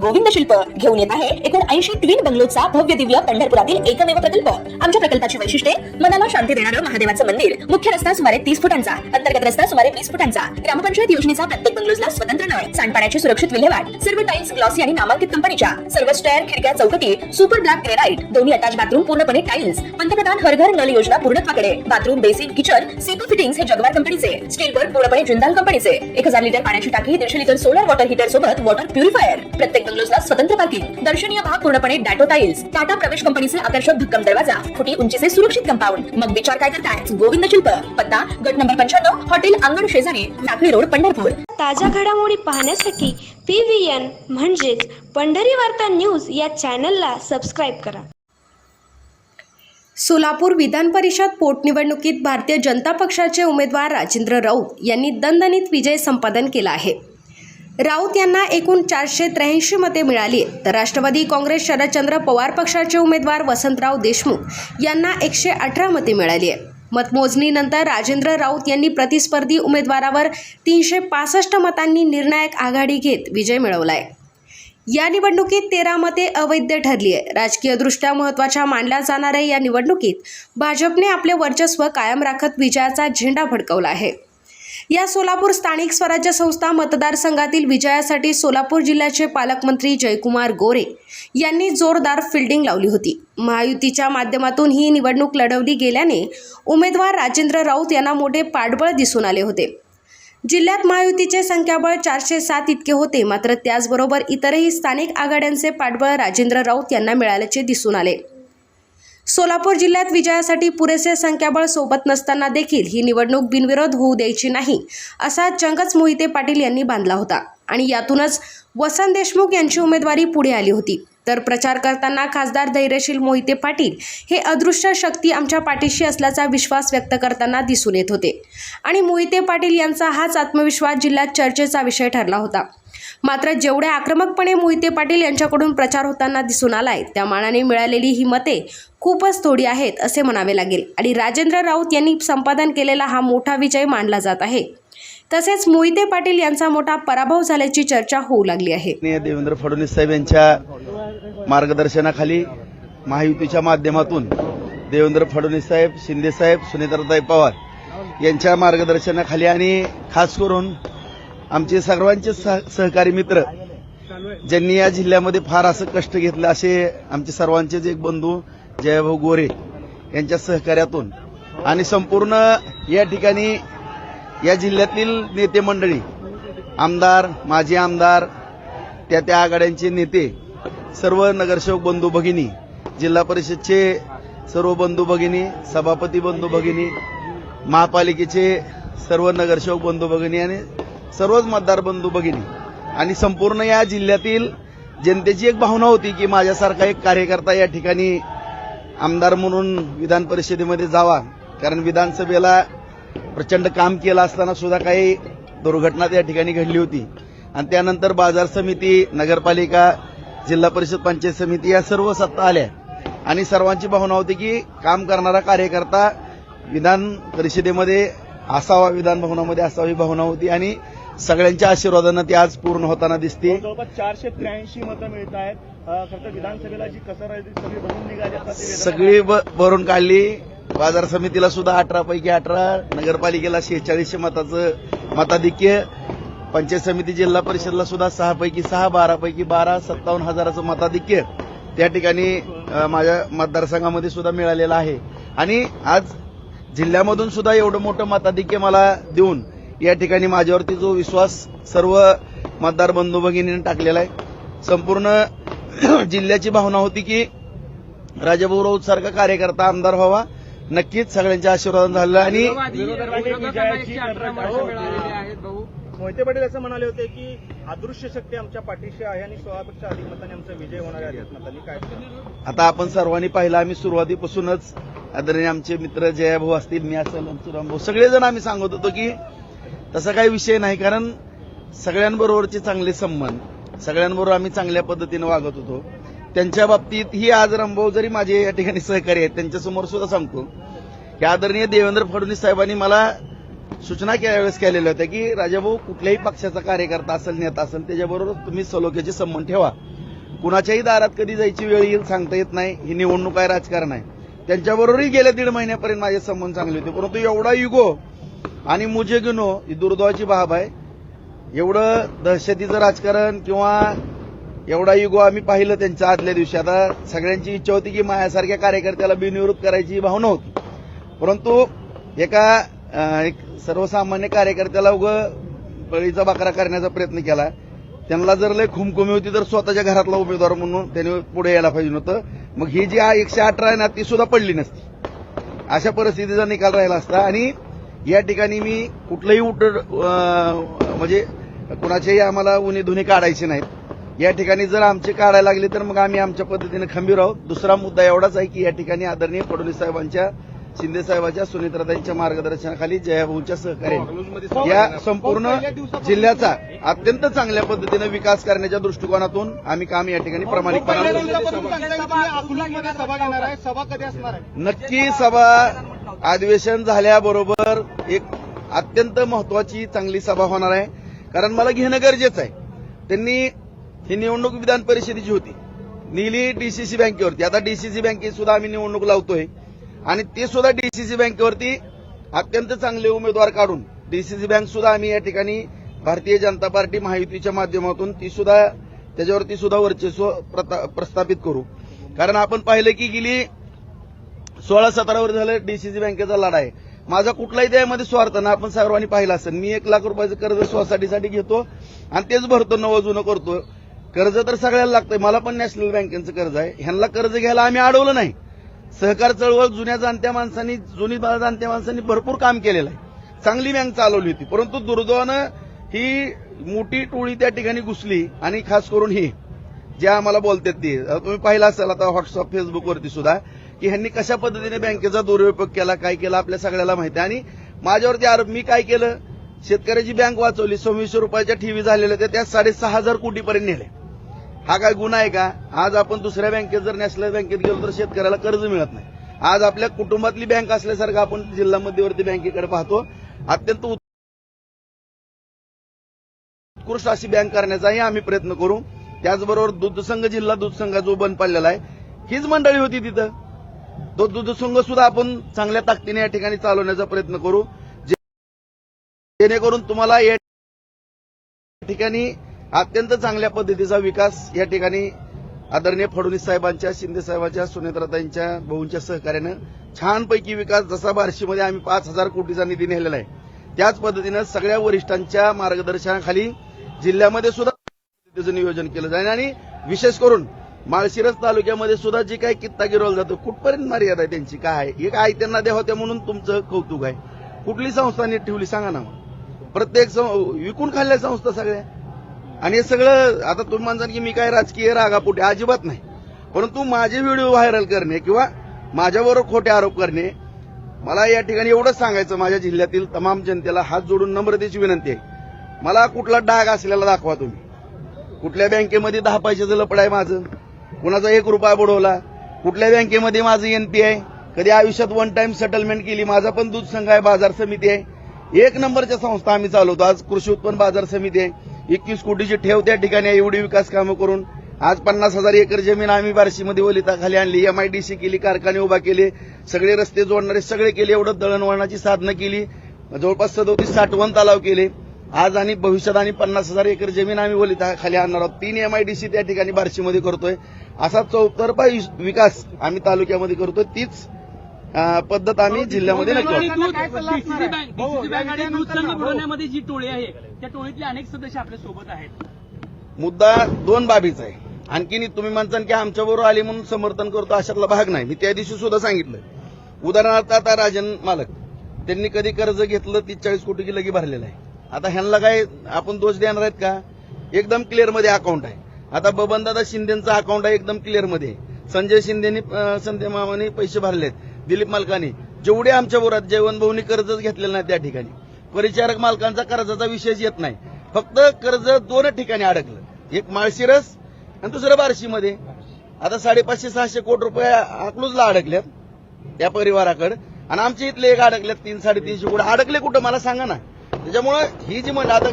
गोविंद शिल्प घेऊन येत आहे एकूण 80 ट्विन बंगलोचा भव्य दिव्य पंढरपुरातील एकमेव प्रकल्प। आमच्या प्रकल्पाची वैशिष्ट्ये मनाला शांती देणारं महादेवाचं मंदिर, मुख्य रस्ता सुमारे 30 फुटांचा, अंतर्गत रस्ता सुमारे 20 फुटांचा, ग्रामपंचायत योजनेचा प्रत्येक बंगलोजला स्वतंत्र नळ, सांडपाण्याची सुरक्षित विल्हेवाट, सर्व टाइल्स ग्लॉसी आणि नामांकित कंपनीच्या, सर्व स्टेअर, खिडक्या, चौकटी सुपर ब्लॅक ग्रेनाइट, दोन्ही अटॅच बाथरूम पूर्णपणे टाइल्स, पंतप्रधान हर घर नल योजना पूर्णत्वाकडे, bathroom, basin, kitchen, CP fittings हे जगवार कंपनीचे, स्टील वर्क पूर्णपणे जिंदाल कंपनीचे, 1000 लिटर पाण्याची टाकी, 150 लिटर सोलर वॉटर हीटर सोबत वॉटर प्युरिफायर, प्रत्येक बंगलोजला स्वतंत्र पार्किंग, दर्शनीय भाग पूर्णपणे डॅटो टाइल्स, टाटा प्रवेश कंपनीचे आकर्षक भक्कम दरवाजा, फुटी उंचीचे सुरक्षित कंपाऊंड। मग विचार काय करताय? गोविंद शिल्प, पत्ता गट नंबर 95, हॉटेल अंगण शेजारी, टाकळी रोड, पंढरपूर। ताज्या घडामोडी पाहण्यासाठी PVN म्हणजेच पंढरी वार्ता न्यूज या चॅनलला सबस्क्राईब करा। सोलापूर विधान परिषद पोटनिवडणुकीत भारतीय जनता पक्षाचे उमेदवार राजेंद्र राऊत यांनी दणदणीत विजय संपादन केला आहे। राऊत यांना एकूण 483 मते मिळाली, तर राष्ट्रवादी काँग्रेस शरदचंद्र पवार पक्षाचे उमेदवार वसंतराव देशमुख यांना 118 मते मिळाली आहे। मतमोजणीनंतर राजेंद्र राऊत यांनी प्रतिस्पर्धी उमेदवारावर 365 मतांनी निर्णायक आघाडी घेत विजय मिळवलाय। या निवडणुकीत 13 मते अवैध ठरली आहे। राजकीयदृष्ट्या महत्त्वाच्या मानल्या जाणाऱ्या या निवडणुकीत भाजपने आपले वर्चस्व कायम राखत विजयाचा झेंडा फडकवला आहे। या सोलापूर स्थानिक स्वराज्य संस्था मतदारसंघातील विजयासाठी सोलापूर जिल्ह्याचे पालकमंत्री जयकुमार गोरे यांनी जोरदार फिल्डिंग लावली होती। महायुतीच्या माध्यमातून ही निवडणूक लढवली गेल्याने उमेदवार राजेंद्र राऊत यांना मोठे पाठबळ दिसून आले होते। जिल्ह्यात महायुतीचे संख्याबळ 407 इतके होते, मात्र त्याचबरोबर इतरही स्थानिक आघाड्यांचे पाठबळ राजेंद्र राऊत यांना मिळाल्याचे दिसून आले। सोलापूर जिल्ह्यात विजयासाठी पुरेसे संख्याबळ सोबत नसताना देखील ही निवडणूक बिनविरोध होऊ द्यायची नाही असा चंगच मोहिते पाटील यांनी बांधला होता आणि यातूनच वसंत देशमुख यांची उमेदवारी पुढे आली होती। तर प्रचार करताना खासदार धैर्यशील मोहिते पाटील हे अदृश्य शक्ती आमच्या पाठीशी असल्याचा विश्वास व्यक्त करताना दिसून येत होते आणि मोहिते पाटील यांचा हाच आत्मविश्वास जिल्ह्यात चर्चेचा विषय ठरला होता। मात्र जेवढ्या आक्रमकपणे मोहिते पाटील यांच्याकडून प्रचार होताना दिसून आलाय, त्या मानाने मिळालेली ही मते खूपच थोडी आहेत असे म्हणावे लागेल आणि राजेंद्र राऊत यांनी संपादन केलेला हा मोठा विजय मानला जात आहे। तसेच मोहिते पाटील यांचा मोठा पराभव झाल्याची चर्चा होऊ लागली आहे। देवेंद्र फडणवीस साहेब यांच्या मार्गदर्शनाखाली महायुतीच्या माध्यमातून देवेंद्र फडणवीस साहेब, शिंदे साहेब, सुनेत्राताई पवार यांच्या मार्गदर्शनाखाली आणि खास करून आमचे सर्वांचे सहकारी मित्र ज्यांनी या जिल्ह्यामध्ये फार असं कष्ट घेतलं असे आमचे सर्वांचेच एक बंधू जयभाऊ गोरे यांच्या सहकार्यातून आणि संपूर्ण या ठिकाणी या जिल्ह्यातील नेते मंडळी, आमदार, माजी आमदार, त्या आघाड्यांचे नेते, सर्व नगरसेवक बंधू भगिनी, जिल्हा परिषदचे सर्व बंधू भगिनी, सभापती बंधू भगिनी, महापालिकेचे सर्व नगरसेवक बंधू भगिनी आणि सर्वच मतदार बंधू भगिनी आणि संपूर्ण या जिल्ह्यातील जनतेची एक भावना होती की माझ्यासारखा एक कार्यकर्ता या ठिकाणी आमदार म्हणून विधान परिषदेमध्ये जावा, कारण विधानसभेला प्रचंड काम केलं असताना सुद्धा काही दुर्घटना त्या ठिकाणी घडली होती आणि त्यानंतर बाजार समिती, नगरपालिका, जिल्हा परिषद, पंचायत समिती या सर्व सत्ता आल्या आणि सर्वांची भावना होती की काम करणारा कार्यकर्ता विधान परिषदेमध्ये असावा, विधान भवनामध्ये असावी भावना होती आणि सगळ्यांच्या आशीर्वादानं ती आज पूर्ण होताना दिसते। जवळपास 483 मतं मिळत आहेत। खरं विधानसभेला जी कसर आहे ती सगळी भरून निघाली, सगळी भरून काढली। बाजार समितीला सुद्धा 18 पैकी 18, नगरपालिकेला 46 मताचं मताधिक्य, पंचायत समिती, जिल्हा परिषदला सुद्धा 6 पैकी 6, 12 पैकी 12, 57,000चं मताधिक्य त्या ठिकाणी माझ्या मतदारसंघामध्ये सुद्धा मिळालेलं आहे आणि आज जिल्ह्यामधून सुद्धा एवढं मोठं मताधिक्य मला देऊन या ठिकाणी माझ्यावरती जो विश्वास सर्व मतदार बंधू भगिनींनी टाकलेला आहे। संपूर्ण जिल्ह्याची भावना होती की राजाभाऊ राऊत सारखा कार्यकर्ता आमदार व्हावा, नक्कीच सगळ्यांच्या आशीर्वाद झाला आणि मोहिते पाटील असं म्हणाले होते की अदृश्य शक्ती आमच्या पाठीशी आहे आणि 16पेक्षा अधिक मतांनी आमचा विजय होणार आहे। मतांनी काय आता आपण सर्वांनी पाहिलं, आम्ही सुरुवातीपासूनच आदरणीय आमचे मित्र जयाभाऊ असतील, मी असेल, रामभाऊ, सगळेजण आम्ही सांगत होतो की तसा काही विषय नाही, कारण सगळ्यांबरोबरचे चांगले संबंध, सगळ्यांबरोबर आम्ही चांगल्या पद्धतीने वागत होतो। त्यांच्या बाबतीत ही आज रामभाऊ जरी माझे या ठिकाणी सहकारी आहेत, त्यांच्यासमोर सुद्धा सांगतो की आदरणीय देवेंद्र फडणवीस साहेबांनी मला सूचना त्यावेळेस केलेल्या होत्या की राजाभाऊ कुठल्याही पक्षाचा कार्यकर्ता असेल, नेता असेल, त्याच्याबरोबर तुम्ही सलोख्याचे संबंध ठेवा. कुणाच्याही दारात कधी जायची वेळ येईल सांगता येत नाही. ही निवडणूक आहे, राजकारण आहे. त्यांच्याबरोबरही गेल्या 1.5 महिन्यापर्यंत माझे संबंध चांगले होते, परंतु एवढा युगो आणि मुझे गिनो ही दुर्दैवाची बाब आहे. एवढं दहशतीचं राजकारण किंवा एवढा युगो आम्ही पाहिलं त्यांच्या आदल्या दिवशी. आता सगळ्यांची इच्छा होती की माझ्यासारख्या कार्यकर्त्याला बिनविरोध करायची भावना होती, परंतु एक सर्वसामान्य कार्यकर्त्याला बळीचा बकरा करण्याचा प्रयत्न केला. त्यांना जर लय खुमखुमी होती तर स्वतःच्या घरातला उमेदवार म्हणून त्याने पुढे यायला पाहिजे नव्हतं. मग ही जी 118 आहे ना ती सुद्धा पडली नसती. अशा परिस्थितीचा निकाल राहिला असता. आणि या ठिकाणी मी कुठलंही म्हणजे कुणाच्याही आम्हाला उन्हे धुणे काढायचे नाहीत. या ठिकाणी जर आमचे काढायला लागले तर मग आम्ही आमच्या पद्धतीने खंबीर आहोत. दुसरा मुद्दा एवढाच आहे की या ठिकाणी आदरणीय फडणवीस साहेबांच्या, शिंदे साहेबांच्या, सुनीताताईंच्या मार्गदर्शनाखाली जयाभाऊंच्या सहकार्याने या संपूर्ण जिल्ह्याचा अत्यंत चांगल्या पद्धतीने विकास करण्याच्या दृष्टिकोनातून आम्ही काम या ठिकाणी प्रामाणिकपणे सभा कधी असणार आहे? नक्की सभा अधिवेशन झाल्याबरोबर एक अत्यंत महत्वाची चांगली सभा होणार आहे. कारण मला घेणं गरजेचं आहे. त्यांनी ही निवडणूक विधान परिषदेची होती, नेली डीसीसी बँकेवरती. आता डीसीसी बँकेत सुद्धा आम्ही निवडणूक लावतोय आणि ते सुद्धा डीसीसी बँकेवरती अत्यंत चांगले उमेदवार काढून डीसीसी बँक सुद्धा आम्ही या ठिकाणी भारतीय जनता पार्टी महायुतीच्या माध्यमातून ती सुद्धा त्याच्यावरती सुद्धा वर्चस्व प्रस्थापित करू. कारण आपण पाहिलं की गेली 16-17 वर्ष झालं डीसीसी बँकेचा लढा आहे. माझा कुठलाही त्यामध्ये स्वार्थ ना, आपण सर्वांनी पाहिलं असेल. मी 1 लाख रुपयाचं कर्ज सोसायटीसाठी घेतो आणि तेच भरतो, नवं जुनं करतो. कर्ज तर सगळ्याला लागतंय. मला पण नॅशनल बँकेचं कर्ज आहे. ह्यांना कर्ज घ्यायला आम्ही अडवलं नाही. सहकार चळवळ जुन्या जाणत्या माणसांनी भरपूर काम केलेलं आहे. चांगली बँक चालवली होती, परंतु दुर्दैवानं ही मोठी टोळी त्या ठिकाणी घुसली. आणि खास करून ही जे आम्हाला बोलतात ते तुम्ही पाहिलं असेल आता व्हॉट्सअप, फेसबुकवरती सुद्धा की ह्यांनी कशा पद्धतीने बँकेचा दुरुपयोग केला, काय केला आपल्या सगळ्याला माहिती आहे. आणि माझ्यावरती आरोप, मी काय केलं, शेतकऱ्याची बँक वाचवली. 2600 रुपयाच्या ठेवी झालेल्या होत्या, त्या 6,500 कोटीपर्यंत नेले. हा काय गुन्हा आहे का? आज आपण दुसऱ्या बँकेत जर नॅशनल बँकेत गेलो तर शेतकऱ्याला कर्ज मिळत नाही. आज आपल्या कुटुंबातली बँक असल्यासारखं आपण जिल्हा मध्यवर्ती बँकेकडे पाहतो. अत्यंत उत्कृष्ट अशी बँक करण्याचाही आम्ही प्रयत्न करू. त्याचबरोबर दूधसंघ, जिल्हा दूधसंघ जो बंद पडलेला आहे, हीच मंडळी होती तिथं. तो दूधसंघ सुद्धा आपण चांगल्या ताकदीने या ठिकाणी चालवण्याचा प्रयत्न करू, जेणेकरून तुम्हाला या ठिकाणी अत्यंत चांगल्या पद्धतीचा विकास या ठिकाणी आदरणीय फडणवीस साहेबांच्या, शिंदे साहेबांच्या, सुनेत्राताईंच्या, भाऊंच्या सहकार्यानं छानपैकी विकास, जसा बार्शीमध्ये आम्ही 5,000 कोटीचा निधी नेलेला आहे, त्याच पद्धतीनं सगळ्या वरिष्ठांच्या मार्गदर्शनाखाली जिल्ह्यामध्ये सुद्धा त्याचं नियोजन केलं जाईल. आणि विशेष करून माळशिरस तालुक्यामध्ये सुद्धा जी काही कित्ता गिरवला जातो, कुठपर्यंत मर्यादा आहे त्यांची, काय आहे? एक आई त्यांना द्या होत्या म्हणून तुमचं कौतुक आहे. कुठली संस्था नीट ठेवली सांगा ना. प्रत्येक विकून खाल्ल्या संस्था सगळ्या. आणि हे सगळं आता तुम्ही म्हणता की मी काय राजकीय रागापोटी, अजिबात नाही. परंतु माझे व्हिडिओ व्हायरल करणे किंवा माझ्याबरोबर खोटे आरोप करणे, मला या ठिकाणी एवढंच सांगायचं, माझ्या जिल्ह्यातील तमाम जनतेला हात जोडून नम्रतेची विनंती आहे. मला कुठला डाग असलेला दाखवा तुम्ही. कुठल्या बँकेमध्ये 10 पैशाचं लपड आहे माझं, कुणाचा 1 रुपया बुडवला, कुठल्या बँकेमध्ये माझं एनपीआय, कधी आयुष्यात 1 टाइम सेटलमेंट केली. माझा पण दूध संघ आहे, बाजार समिती आहे, 1 नंबरच्या संस्था आम्ही चालवतो. आज कृषी उत्पन्न बाजार समिती आहे, 21 कोटीची ठेव त्या ठिकाणी एवढी विकास कामं करून आज 50,000 एकर जमीन आम्ही बार्शीमध्ये वलिताखाली आणली, एमआयडीसी केली, कारखाने उभा केले, सगळे रस्ते जोडणारे सगळे केले, एवढं दळणवळणाची साधनं केली, जवळपास 37 साठवण तलाव केले. आज आणि भविष्यात आणि 50,000 एकर जमीन आम्ही वलिताखाली आणणार आहोत. 3 एमआयडीसी त्या ठिकाणी बार्शीमध्ये करतोय. असा चौतर्फा विकास आम्ही तालुक्यामध्ये करतोय. तीच पद्धत आम्ही जिल्ह्यामध्ये जी टोळी आहे त्या टोळीतले अनेक सदस्य आपल्या सोबत आहेत. मुद्दा 2 बाबीचा आहे. आणखीन तुम्ही म्हणता की आमच्याबरोबर आले म्हणून समर्थन करतो, अशातला भाग नाही. मी त्या दिवशी सुद्धा सांगितलं. उदाहरणार्थ आता राजन मालक त्यांनी कधी कर्ज घेतलं 30-40 कोटी की लगी भरलेलं आहे. आता ह्यांना काय आपण दोष देणार आहेत का? एकदम क्लिअर मध्ये अकाउंट आहे. आता बबनदादा शिंदेचं अकाउंट आहे, एकदम क्लिअर मध्ये. संजय शिंदेनी, संजय मामाने पैसे भरलेत, दिलीप मालकांनी, जेवढे आमच्या बरोबर जयवंत भाऊनी कर्जच घेतलेलं नाही त्या ठिकाणी. परिचारक मालकांचा कर्जाचा विषयच येत नाही. फक्त कर्ज 2 ठिकाणी अडकलं, एक माळशिरस आणि दुसरं बार्शीमध्ये. आता 550-600 कोटी रुपये अकलूजला अडकल्यात त्या परिवाराकडे. आणि आमच्या इथले एक अडकल्यात 300-350 कोटी अडकले कुठं मला सांगा ना. त्याच्यामुळं ही जी म्हणजे आता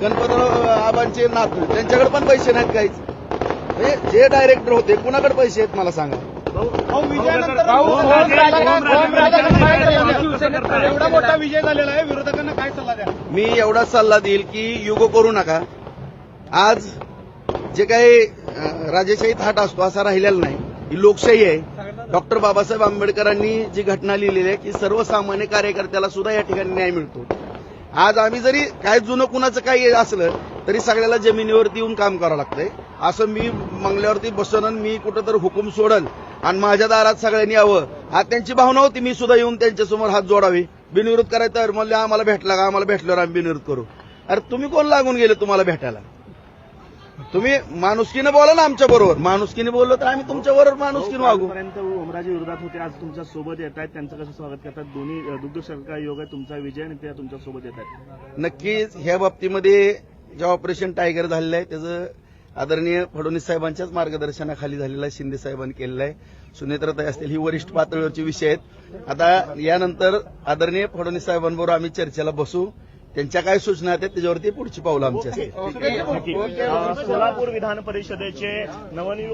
गणपतराव आबांचे नातू त्यांच्याकडे पण पैसे नाहीत काहीच. म्हणजे जे डायरेक्टर होते कुणाकडे पैसे आहेत मला सांगा. एवढा मोठा विजय झालेला आहे, विरोधकांना काय सल्ला द्या? मी एवढाच सल्ला देईल की युग करू नका. आज जे काही राजेशाही थाट असतो असा राहिलेला नाही. ही लोकशाही आहे. डॉक्टर बाबासाहेब आंबेडकरांनी जी घटना लिहिलेली आहे की सर्वसामान्य कार्यकर्त्याला सुद्धा या ठिकाणी न्याय मिळतो. आज आम्ही जरी काय जुनं कुणाचं काही असलं तरी सगळ्याला जमिनीवरती येऊन काम करावं लागतंय. असं मी बंगल्यावरती बसन मी कुठं तर हुकूम सोडल आणि माझ्या दारात सगळ्यांनी यावं, आज त्यांची भावना होती मी सुद्धा येऊन त्यांच्यासमोर हात जोडावे, बिनविरोध करायचं. तर म्हणले आम्हाला भेटला का, आम्हाला भेटल्यावर आम्ही बिनविरोध करू. अरे तुम्ही कोण लागून गेले तुम्हाला भेटायला? तुम्ही माणुसकीनं बोला ना आमच्या बरोबर. माणुसकीने बोललो तर आम्ही तुमच्या बरोबर माणुसकीनं वागू. पर्यंत ओमराजे विरोधात होते, आज तुमच्या सोबत येत आहेत, त्यांचं कसं स्वागत करतात? दोन्ही दुग्ध सरकार योग आहे, तुमचा विजय आणि ते तुमच्या सोबत येत आहेत. नक्कीच ह्या बाबतीमध्ये जे ऑपरेशन टायगर झालेलं आहे त्याचं आदरणीय फडणवीस साहेबांच्याच मार्गदर्शनाखाली झालेलं आहे. शिंदे साहेबांनी केलेलं आहे. सुनेत्राताई असतील ही वरिष्ठ पातळीवरचे विषय आहेत. आता यानंतर आदरणीय फडणवीस साहेबांबरोबर आम्ही चर्चेला बसू. त्यांच्या काय सूचना आहेत त्याच्यावरती पुढची पावलं आमची असतील. सोलापूर विधान परिषदेचे नवनियुक्त